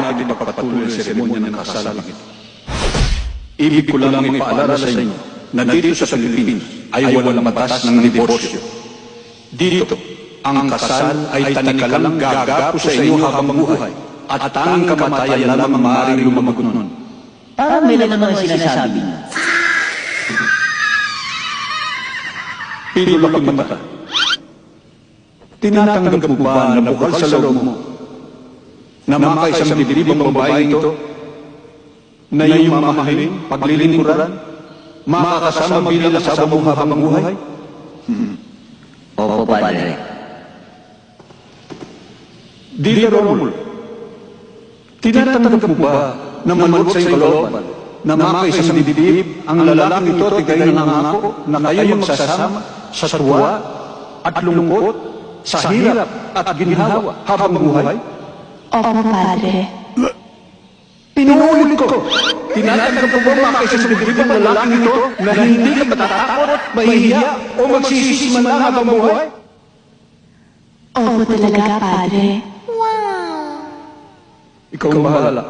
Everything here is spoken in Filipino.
natin ipagpatuloy ang seremonya ng kasalan ito. Ibig ko lang ipaalala sa inyo na dito sa Pilipinas ay walang batas ng diborsyo. Dito, ang kasal ay tanikalang gagapo sa inyo habang buhay at tanging kamatayan lamang maaaring lumagot nun. Parang may naman ang sinasabi niyo. Pinulak ang mata. Tinatanggap mo ba na bukal sa loob mo na makaisang dibdibang babaeng ito na iyong mamahalin, paglilingkuran, makakasama bilang asawa mo habang buhay? Opo, Padre. Dear Romulo, tinatanggap mo ba na manuot sa iyong kalooban na makaisang dibdib ang lalaking ito at ikay nangangako na kayo magsasama sa tuwa at lungkot, sa hirap at ginhawa habang buhay? Opo, Padre. Inuulit ko, tinatanggap mo ba makaisang dibdib ang lalaking ito na hindi ka matatakot, mahihiya o magsisisi man lang habang buhay? Opo talaga, Padre. Ikaw ang bahala.